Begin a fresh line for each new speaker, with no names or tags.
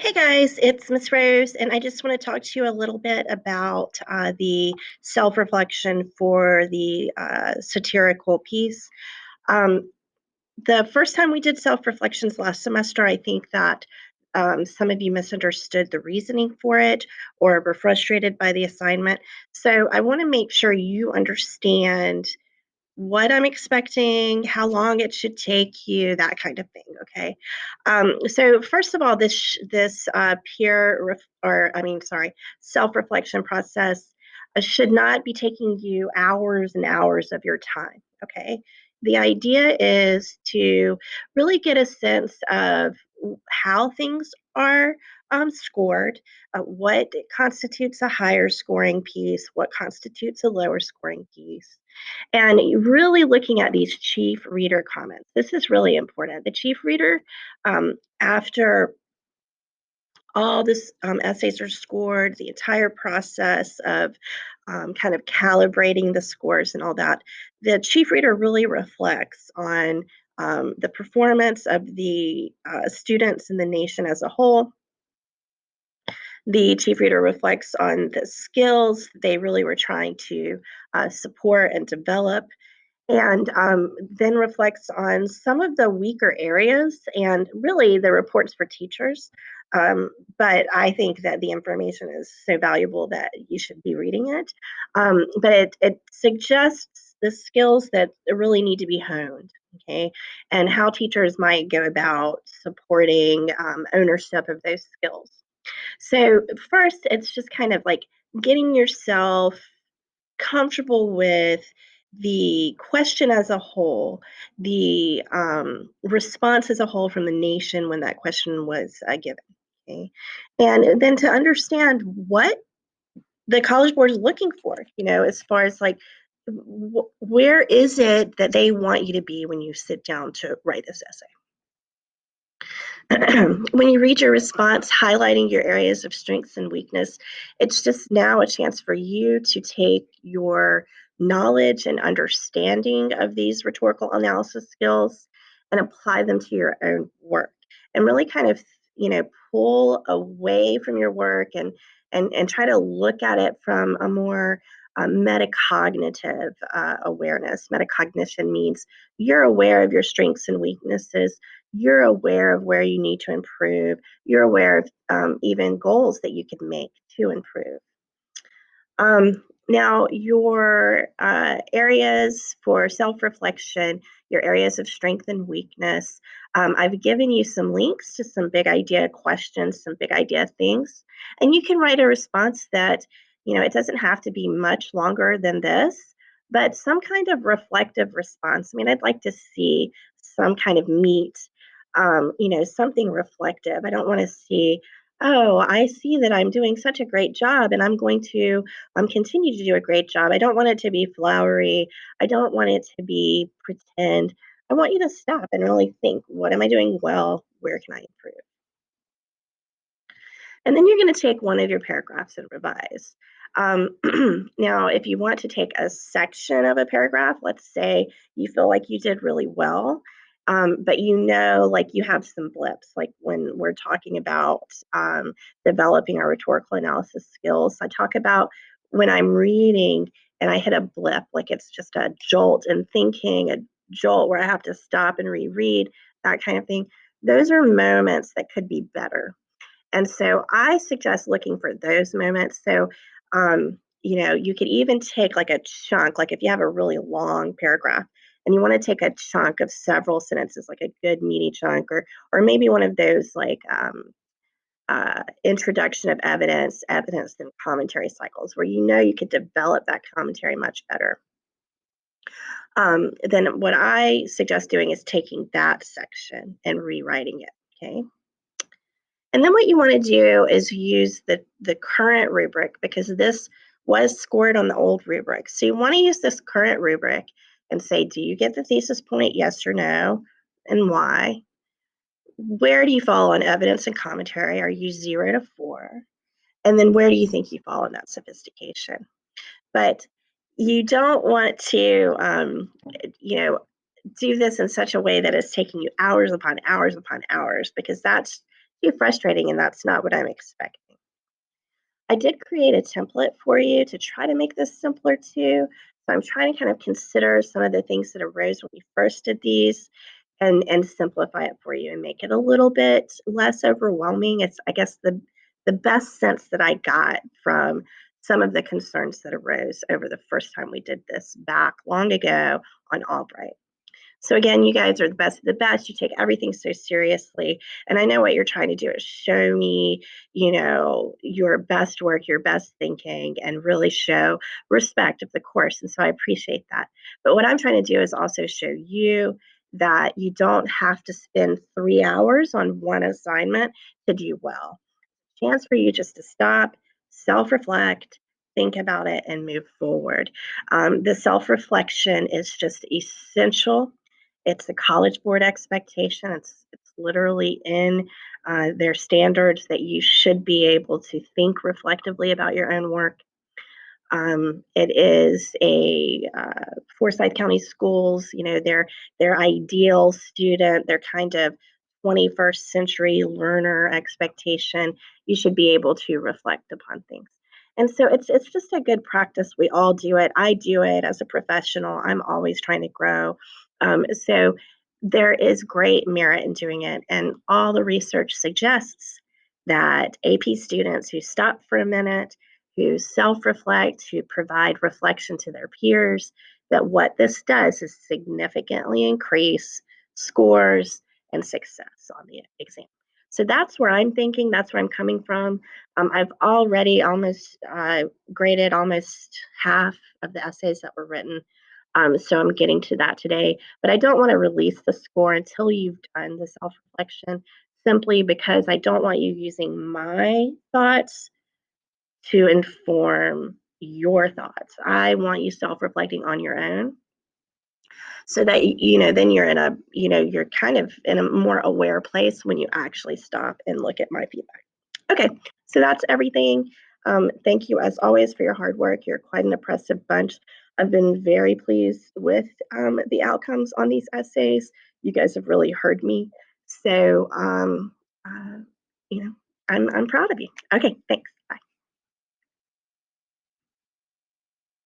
Hey guys, it's Miss Rose, and I just want to talk to you a little bit about the self reflection for the satirical piece. Um, the first time we did self reflections last semester, I think that some of you misunderstood the reasoning for it or were frustrated by the assignment. So I want to make sure you understand what I'm expecting, how long it should take you, that kind of thing. Okay. So first of all, this self reflection process should not be taking you hours and hours of your time. Okay. The idea is to really get a sense of how things are scored, what constitutes a higher scoring piece, what constitutes a lower scoring piece, and really looking at these chief reader comments. This is really important. The chief reader, after all this essays are scored, the entire process of kind of calibrating the scores and all that, the chief reader really reflects on the performance of the students in the nation as a whole. The chief reader reflects on the skills they really were trying to support and develop, and then reflects on some of the weaker areas and really the reports for teachers. But I think that the information is so valuable that you should be reading it. But it suggests the skills that really need to be honed, okay, and how teachers might go about supporting ownership of those skills. So, first, it's just kind of like getting yourself comfortable with the question as a whole, the response as a whole from the nation when that question was given. Okay. And then to understand what the College Board is looking for, as far as like, where is it that they want you to be when you sit down to write this essay? When you read your response highlighting your areas of strengths and weakness, it's just now a chance for you to take your knowledge and understanding of these rhetorical analysis skills and apply them to your own work and really kind of, pull away from your work and try to look at it from a more metacognitive awareness. Metacognition means you're aware of your strengths and weaknesses, you're aware of where you need to improve. You're aware of even goals that you could make to improve. Now, your areas for self reflection, your areas of strength and weakness, I've given you some links to some big idea questions, some big idea things. And you can write a response that, it doesn't have to be much longer than this, but some kind of reflective response. I mean, I'd like to see some kind of meat, something reflective. I don't want to see, oh, I see that I'm doing such a great job and I'm going to continue to do a great job. I don't want it to be flowery. I don't want it to be pretend. I want you to stop and really think, what am I doing well? Where can I improve? And then you're going to take one of your paragraphs and revise. Now, if you want to take a section of a paragraph, let's say you feel like you did really well, but like you have some blips, like when we're talking about developing our rhetorical analysis skills. I talk about when I'm reading and I hit a blip, like it's just a jolt in thinking, a jolt where I have to stop and reread, that kind of thing. Those are moments that could be better, and so I suggest looking for those moments. So, you could even take like a chunk, like if you have a really long paragraph and you want to take a chunk of several sentences, like a good meaty chunk, or maybe one of those like introduction of evidence and commentary cycles, where you could develop that commentary much better. Then what I suggest doing is taking that section and rewriting it. Okay. And then what you want to do is use the current rubric, because this was scored on the old rubric. So you want to use this current rubric and say, do you get the thesis point? Yes or no? And why? Where do you fall on evidence and commentary? Are you 0 to 4? And then where do you think you fall in that sophistication? But you don't want to, do this in such a way that it's taking you hours upon hours upon hours, because that's too frustrating, and that's not what I'm expecting. I did create a template for you to try to make this simpler too. So I'm trying to kind of consider some of the things that arose when we first did these and simplify it for you and make it a little bit less overwhelming. It's I guess the best sense that I got from some of the concerns that arose over the first time we did this back long ago on Albright. So again, you guys are the best of the best. You take everything so seriously. And I know what you're trying to do is show me, your best work, your best thinking, and really show respect of the course. And so I appreciate that. But what I'm trying to do is also show you that you don't have to spend 3 hours on one assignment to do well. Chance for you just to stop, self reflect, think about it, and move forward. The self reflection is just essential. It's a College Board expectation. It's literally in their standards that you should be able to think reflectively about your own work. It is a Forsyth County schools. Their ideal student, their kind of 21st century learner expectation. You should be able to reflect upon things, and so it's just a good practice. We all do it. I do it as a professional. I'm always trying to grow. So there is great merit in doing it, and all the research suggests that AP students who stop for a minute, who self reflect, who provide reflection to their peers, that what this does is significantly increase scores and success on the exam. So that's where I'm thinking, that's where I'm coming from. I've already almost graded almost half of the essays that were written. So I'm getting to that today, but I don't want to release the score until you've done the self reflection, simply because I don't want you using my thoughts to inform your thoughts. I want you self-reflecting on your own so that then you're kind of in a more aware place when you actually stop and look at my feedback. Okay, so that's everything. Thank you as always for your hard work. You're quite an impressive bunch. I've been very pleased with the outcomes on these essays. You guys have really heard me. So, uh, you know, I'm proud of you. Okay, thanks.